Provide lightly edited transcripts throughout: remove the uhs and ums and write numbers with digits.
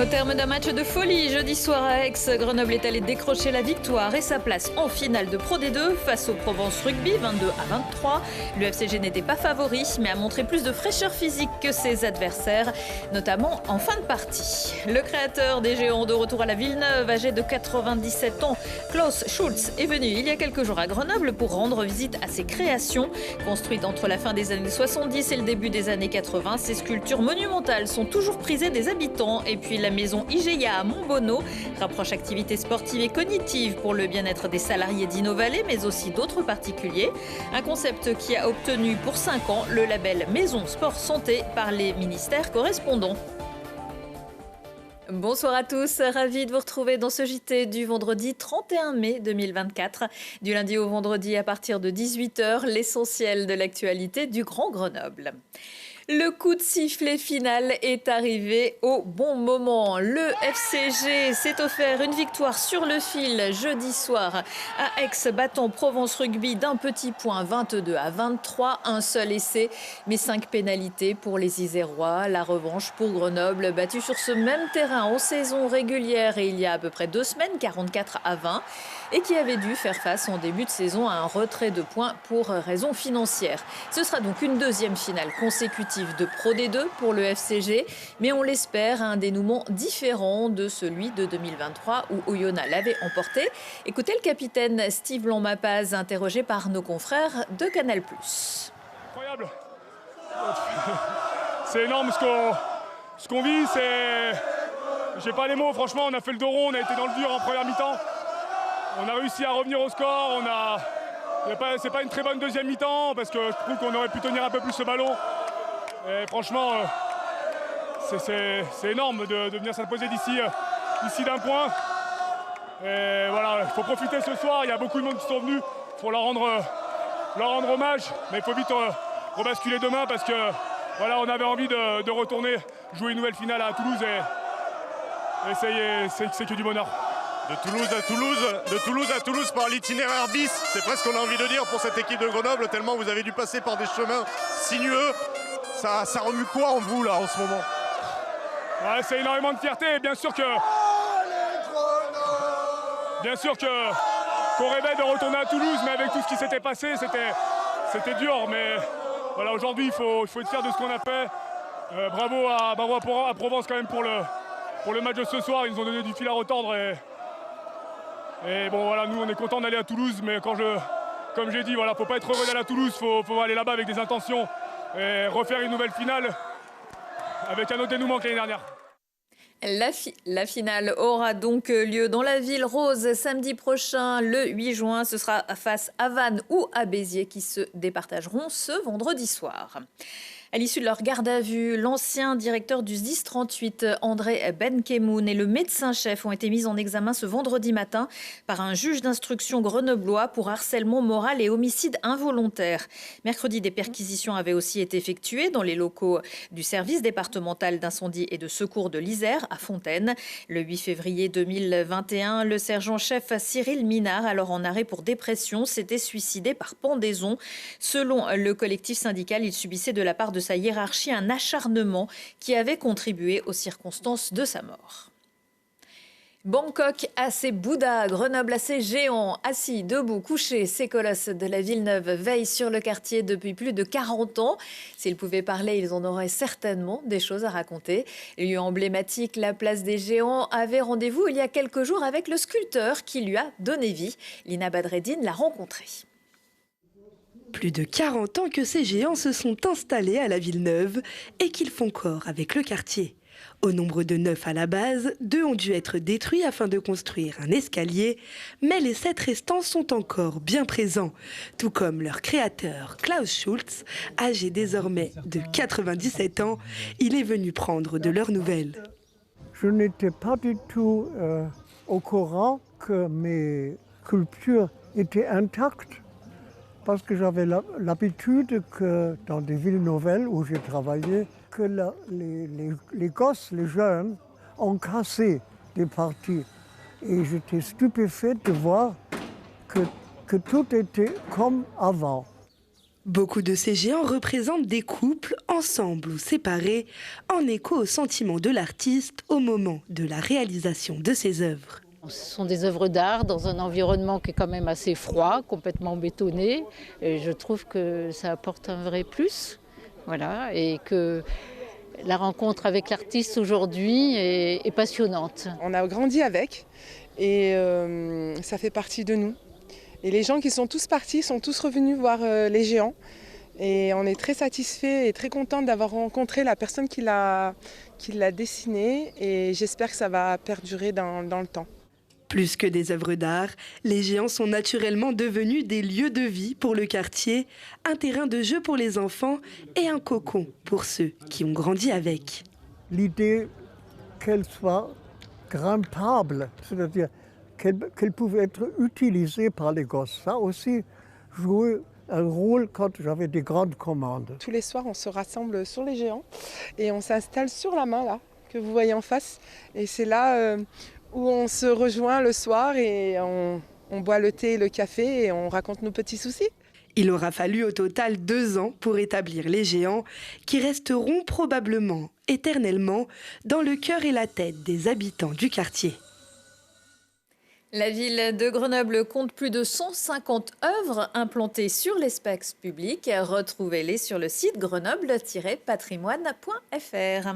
Au terme d'un match de folie jeudi soir à Aix, Grenoble est allé décrocher la victoire et sa place en finale de Pro D2 face au Provence Rugby 22-23. Le FCG n'était pas favori mais a montré plus de fraîcheur physique que ses adversaires, notamment en fin de partie. Le créateur des Géants de retour à la Villeneuve, âgé de 97 ans, Klaus Schulz, est venu il y a quelques jours à Grenoble pour rendre visite à ses créations. Construites entre la fin des années 70 et le début des années 80, ces sculptures monumentales sont toujours prisées des habitants. Et puis la maison IGEA à Montbonneau rapproche activités sportives et cognitives pour le bien-être des salariés d'Innovalet, mais aussi d'autres particuliers. Un concept qui a obtenu pour 5 ans le label Maison Sport Santé par les ministères correspondants. Bonsoir à tous, ravi de vous retrouver dans ce JT du vendredi 31 mai 2024. Du lundi au vendredi à partir de 18h, l'essentiel de l'actualité du Grand Grenoble. Le coup de sifflet final est arrivé au bon moment. Le FCG s'est offert une victoire sur le fil jeudi soir à Aix, battant Provence Rugby d'un petit point 22-23. Un seul essai, mais 5 pénalités pour les Isérois. La revanche pour Grenoble, battu sur ce même terrain en saison régulière et il y a à peu près 2 semaines, 44-20, et qui avait dû faire face en début de saison à un retrait de points pour raisons financières. Ce sera donc une deuxième finale consécutive de Pro D2 pour le FCG, mais on l'espère un dénouement différent de celui de 2023 où Oyonnax l'avait emporté. Écoutez le capitaine Steve Lombapaz, interrogé par nos confrères de Canal+. Incroyable. C'est énorme ce qu'on vit, j'ai pas les mots, franchement on a fait le dos rond, on a été dans le dur en première mi-temps. On a réussi à revenir au score, c'est pas une très bonne deuxième mi-temps parce que je trouve qu'on aurait pu tenir un peu plus ce ballon. Et franchement, c'est énorme de venir s'imposer d'ici d'un point. Et voilà, il faut profiter ce soir, il y a beaucoup de monde qui sont venus pour leur rendre hommage. Mais il faut vite rebasculer demain parce que voilà, on avait envie de retourner jouer une nouvelle finale à Toulouse et c'est que du bonheur. De Toulouse à Toulouse par l'itinéraire bis, c'est presque ce qu'on a envie de dire pour cette équipe de Grenoble, tellement vous avez dû passer par des chemins sinueux. Ça remue quoi en vous là en ce moment? Ouais, c'est énormément de fierté et bien sûr qu'on rêvait de retourner à Toulouse, mais avec tout ce qui s'était passé, c'était dur. Mais voilà, aujourd'hui il faut être fier de ce qu'on a fait. Bravo à Provence quand même pour le match de ce soir, ils nous ont donné du fil à retordre et bon voilà, nous on est contents d'aller à Toulouse, mais comme j'ai dit, voilà, faut pas être heureux d'aller à Toulouse, faut aller là-bas avec des intentions et refaire une nouvelle finale avec un autre dénouement que l'année dernière. La finale aura donc lieu dans la ville rose samedi prochain, le 8 juin. Ce sera face à Vannes ou à Béziers qui se départageront ce vendredi soir. À l'issue de leur garde à vue, l'ancien directeur du SDIS 38, André Benkemoun, et le médecin-chef ont été mis en examen ce vendredi matin par un juge d'instruction grenoblois pour harcèlement moral et homicide involontaire. Mercredi, des perquisitions avaient aussi été effectuées dans les locaux du service départemental d'incendie et de secours de l'Isère à Fontaine. Le 8 février 2021, le sergent-chef Cyril Minard, alors en arrêt pour dépression, s'était suicidé par pendaison. Selon le collectif syndical, il subissait de la part de sa hiérarchie un acharnement qui avait contribué aux circonstances de sa mort. Bangkok à ses Bouddhas, Grenoble à ses géants, assis, debout, couchés, ces colosses de la Villeneuve veillent sur le quartier depuis plus de 40 ans. S'ils pouvaient parler, ils en auraient certainement des choses à raconter. Lieu emblématique, la place des géants avait rendez-vous il y a quelques jours avec le sculpteur qui lui a donné vie. Lina Badreddine l'a rencontré. Plus de 40 ans que ces géants se sont installés à la Villeneuve et qu'ils font corps avec le quartier. Au nombre de 9 à la base, 2 ont dû être détruits afin de construire un escalier, mais les 7 restants sont encore bien présents, tout comme leur créateur Klaus Schulz, âgé désormais de 97 ans. Il est venu prendre de leurs nouvelles. Je n'étais pas du tout au courant que mes sculptures étaient intactes. Parce que j'avais l'habitude que dans des villes nouvelles où j'ai travaillé, que les gosses, les jeunes, ont cassé des parties. Et j'étais stupéfait de voir que tout était comme avant. Beaucoup de ces géants représentent des couples, ensemble ou séparés, en écho au sentiment de l'artiste au moment de la réalisation de ses œuvres. Ce sont des œuvres d'art dans un environnement qui est quand même assez froid, complètement bétonné. Et je trouve que ça apporte un vrai plus. Voilà, et que la rencontre avec l'artiste aujourd'hui est passionnante. On a grandi avec et ça fait partie de nous. Et les gens qui sont tous partis sont tous revenus voir les géants. Et on est très satisfaits et très contents d'avoir rencontré la personne qui l'a dessiné. Et j'espère que ça va perdurer dans le temps. Plus que des œuvres d'art, les géants sont naturellement devenus des lieux de vie pour le quartier, un terrain de jeu pour les enfants et un cocon pour ceux qui ont grandi avec. L'idée qu'elle soit grimpable, c'est-à-dire qu'elle pouvait être utilisée par les gosses, ça aussi jouait un rôle quand j'avais des grandes commandes. Tous les soirs, on se rassemble sur les géants et on s'installe sur la main là, que vous voyez en face. Et c'est là où on se rejoint le soir et on boit le thé et le café et on raconte nos petits soucis. Il aura fallu au total 2 ans pour établir les géants qui resteront probablement éternellement dans le cœur et la tête des habitants du quartier. La ville de Grenoble compte plus de 150 œuvres implantées sur l'espace public. Retrouvez-les sur le site grenoble-patrimoine.fr.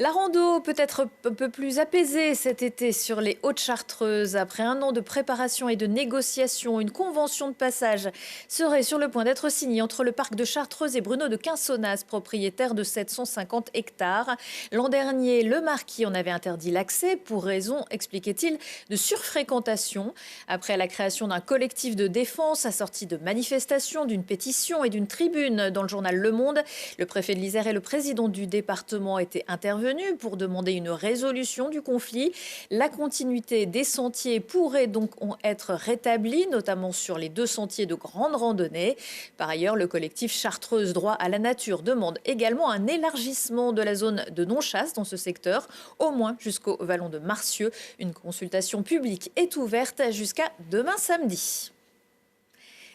La rando peut être un peu plus apaisée cet été sur les Hautes-Chartreuses. Après un an de préparation et de négociation, une convention de passage serait sur le point d'être signée entre le parc de Chartreuse et Bruno de Quinsonnas, propriétaire de 750 hectares. L'an dernier, le marquis en avait interdit l'accès pour raison, expliquait-il, de surfréquentation. Après la création d'un collectif de défense assorti de manifestations, d'une pétition et d'une tribune dans le journal Le Monde, le préfet de l'Isère et le président du département étaient intervenus pour demander une résolution du conflit. La continuité des sentiers pourrait donc être rétablie, notamment sur les 2 sentiers de grande randonnée. Par ailleurs, le collectif Chartreuse Droit à la Nature demande également un élargissement de la zone de non-chasse dans ce secteur, au moins jusqu'au vallon de Marcieux. Une consultation publique est ouverte jusqu'à demain samedi.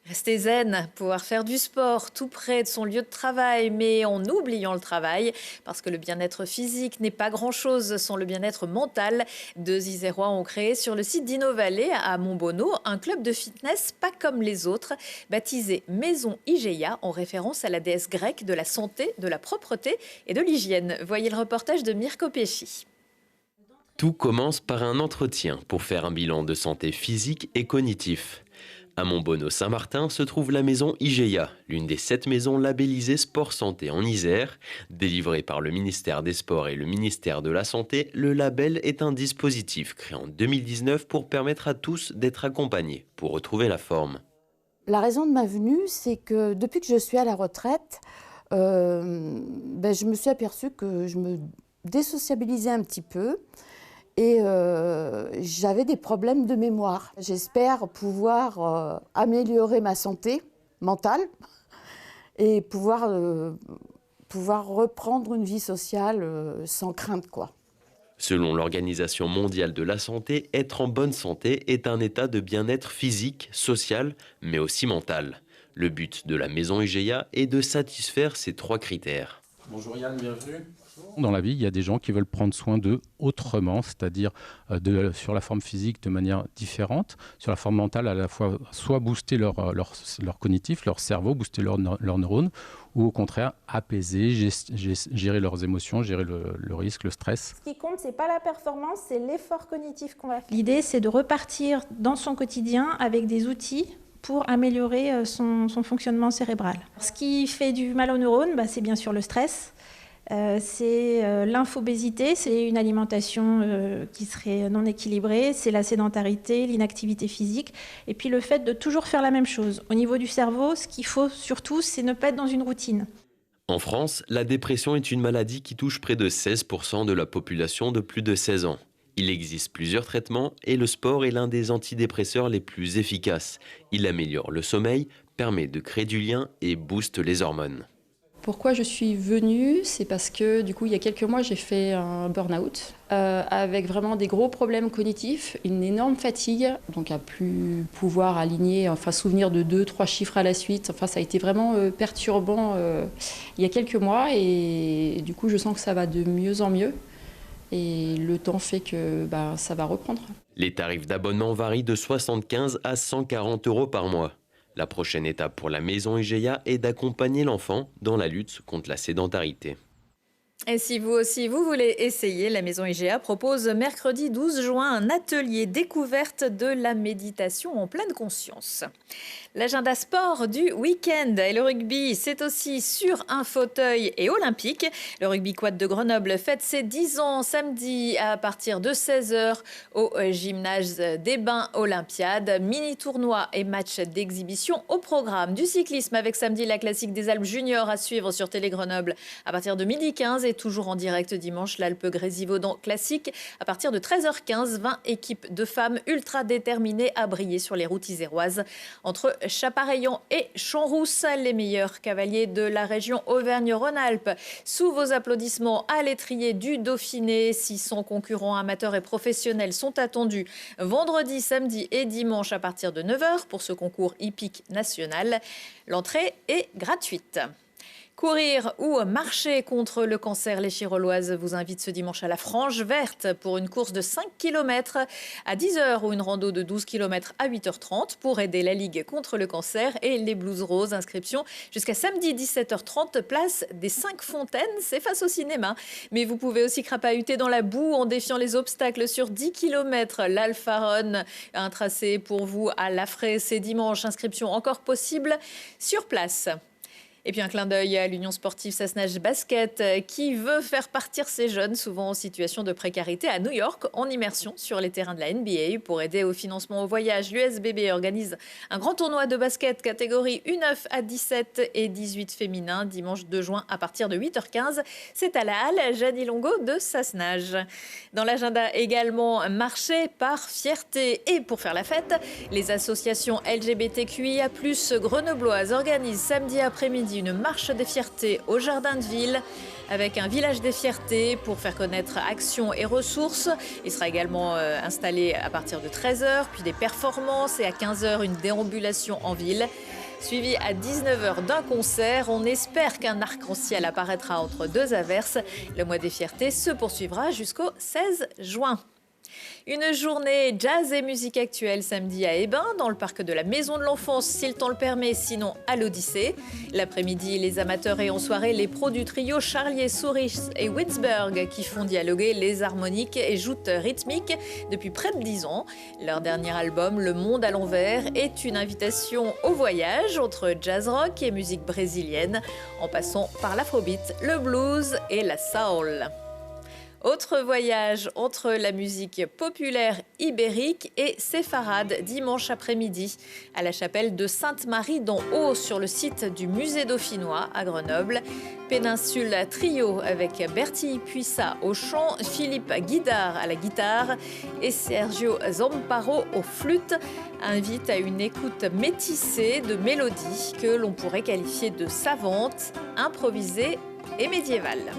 Rester zen, pouvoir faire du sport tout près de son lieu de travail, mais en oubliant le travail, parce que le bien-être physique n'est pas grand-chose sans le bien-être mental. 2 Isérois ont créé sur le site d'Innovalet à Montbonneau un club de fitness pas comme les autres, baptisé Maison Igeia, en référence à la déesse grecque de la santé, de la propreté et de l'hygiène. Voyez le reportage de Mirko Pesci. Tout commence par un entretien pour faire un bilan de santé physique et cognitif. À Montbonneau-Saint-Martin se trouve la maison Igeia, l'une des 7 maisons labellisées Sport Santé en Isère. Délivrée par le ministère des Sports et le ministère de la Santé, le label est un dispositif créé en 2019 pour permettre à tous d'être accompagnés pour retrouver la forme. La raison de ma venue, c'est que depuis que je suis à la retraite, je me suis aperçue que je me désociabilisais un petit peu. Et j'avais des problèmes de mémoire. J'espère pouvoir améliorer ma santé mentale et pouvoir reprendre une vie sociale sans crainte, quoi. Selon l'Organisation mondiale de la santé, être en bonne santé est un état de bien-être physique, social, mais aussi mental. Le but de la maison Igeia est de satisfaire ces 3 critères. Bonjour Yann, bienvenue. Dans la vie, il y a des gens qui veulent prendre soin d'eux autrement, c'est-à-dire sur la forme physique de manière différente, sur la forme mentale à la fois soit booster leur cognitif, leur cerveau, booster leurs neurones, ou au contraire apaiser, gérer leurs émotions, gérer le risque, le stress. Ce qui compte, c'est pas la performance, c'est l'effort cognitif qu'on va faire. L'idée, c'est de repartir dans son quotidien avec des outils pour améliorer son fonctionnement cérébral. Ce qui fait du mal aux neurones, c'est bien sûr le stress. C'est l'infobésité, c'est une alimentation qui serait non équilibrée, c'est la sédentarité, l'inactivité physique, et puis le fait de toujours faire la même chose. Au niveau du cerveau, ce qu'il faut surtout, c'est ne pas être dans une routine. En France, la dépression est une maladie qui touche près de 16% de la population de plus de 16 ans. Il existe plusieurs traitements et le sport est l'un des antidépresseurs les plus efficaces. Il améliore le sommeil, permet de créer du lien et booste les hormones. Pourquoi je suis venue? C'est parce que du coup, il y a quelques mois, j'ai fait un burn-out avec vraiment des gros problèmes cognitifs, une énorme fatigue, donc à plus pouvoir aligner, enfin souvenir de 2-3 chiffres à la suite. Enfin, ça a été vraiment perturbant il y a quelques mois et du coup, je sens que ça va de mieux en mieux et le temps fait que ça va reprendre. Les tarifs d'abonnement varient de 75 à 140 € par mois. La prochaine étape pour la maison IGEA est d'accompagner l'enfant dans la lutte contre la sédentarité. Et si vous aussi, vous voulez essayer, la Maison IGEA propose mercredi 12 juin un atelier découverte de la méditation en pleine conscience. L'agenda sport du week-end et le rugby, c'est aussi sur un fauteuil et olympique. Le rugby quad de Grenoble fête ses 10 ans samedi à partir de 16h au gymnase des Bains Olympiades. Mini-tournoi et match d'exhibition au programme. Du cyclisme avec samedi la classique des Alpes juniors à suivre sur Télé Grenoble à partir de 12h15 et toujours en direct dimanche l'Alpe Grésivaudan classique à partir de 13h15. 20 équipes de femmes ultra déterminées à briller sur les routes iséroises entre Chapareillan et Champs-Rousse, les meilleurs cavaliers de la région Auvergne-Rhône-Alpes. Sous vos applaudissements à l'étrier du Dauphiné, 600 concurrents amateurs et professionnels sont attendus vendredi, samedi et dimanche à partir de 9h pour ce concours hippique national. L'entrée est gratuite. Courir ou marcher contre le cancer, les Chiroloises vous invitent ce dimanche à la Frange Verte pour une course de 5 km à 10h ou une rando de 12 km à 8h30 pour aider la Ligue contre le cancer et les Blues Roses. Inscription jusqu'à samedi 17h30, place des 5 Fontaines, c'est face au cinéma. Mais vous pouvez aussi crapahuter dans la boue en défiant les obstacles sur 10 km. L'Alpha Run, un tracé pour vous à Laffrey, c'est dimanche. Inscription encore possible sur place. Et puis un clin d'œil à l'Union sportive Sassenage Basket qui veut faire partir ces jeunes souvent en situation de précarité à New York en immersion sur les terrains de la NBA. Pour aider au financement au voyage, l'USBB organise un grand tournoi de basket catégorie U9 à 17 et 18 féminins dimanche 2 juin à partir de 8h15. C'est à la halle Jeannie Longo de Sassenage. Dans l'agenda également, marché par fierté. Et pour faire la fête, les associations LGBTQIA+ grenobloises organisent samedi après-midi une marche des fiertés au Jardin de Ville avec un village des fiertés pour faire connaître actions et ressources. Il sera également installé à partir de 13h, puis des performances et à 15h une déambulation en ville. Suivi à 19h d'un concert, on espère qu'un arc-en-ciel apparaîtra entre deux averses. Le mois des fiertés se poursuivra jusqu'au 16 juin. Une journée jazz et musique actuelle samedi à Hébin, dans le parc de la Maison de l'Enfance, si le temps le permet, sinon à l'Odyssée. L'après-midi, les amateurs et en soirée, les pros du trio Charlier, Souris et Witzberg qui font dialoguer les harmoniques et joutes rythmiques depuis près de 10 ans. Leur dernier album, Le Monde à l'envers, est une invitation au voyage entre jazz rock et musique brésilienne, en passant par l'afrobeat, le blues et la soul. Autre voyage entre la musique populaire ibérique et séfarade dimanche après-midi à la chapelle de Sainte-Marie d'en Haut sur le site du musée dauphinois à Grenoble. Péninsule Trio avec Bertie Puissat au chant, Philippe Guidard à la guitare et Sergio Zamparo aux flûtes invite à une écoute métissée de mélodies que l'on pourrait qualifier de savantes, improvisées et médiévales.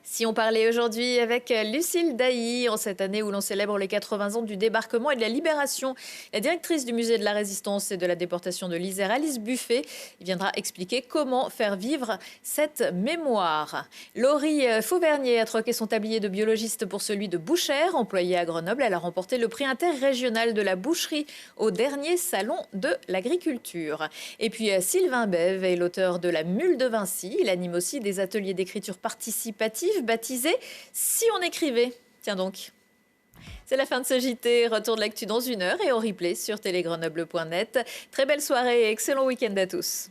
Si on parlait aujourd'hui avec Lucille Dailly, en cette année où l'on célèbre les 80 ans du débarquement et de la libération, la directrice du musée de la Résistance et de la déportation de l'Isère, Alice Buffet, viendra expliquer comment faire vivre cette mémoire. Laurie Fauvernier a troqué son tablier de biologiste pour celui de bouchère, employée à Grenoble. Elle a remporté le prix interrégional de la boucherie au dernier salon de l'agriculture. Et puis Sylvain Bève est l'auteur de La Mule de Vinci. Il anime aussi des ateliers d'écriture participative baptisé « Si on écrivait ». Tiens donc. C'est la fin de ce JT. Retour de l'actu dans 1 heure et en replay sur télégrenoble.net. Très belle soirée et excellent week-end à tous.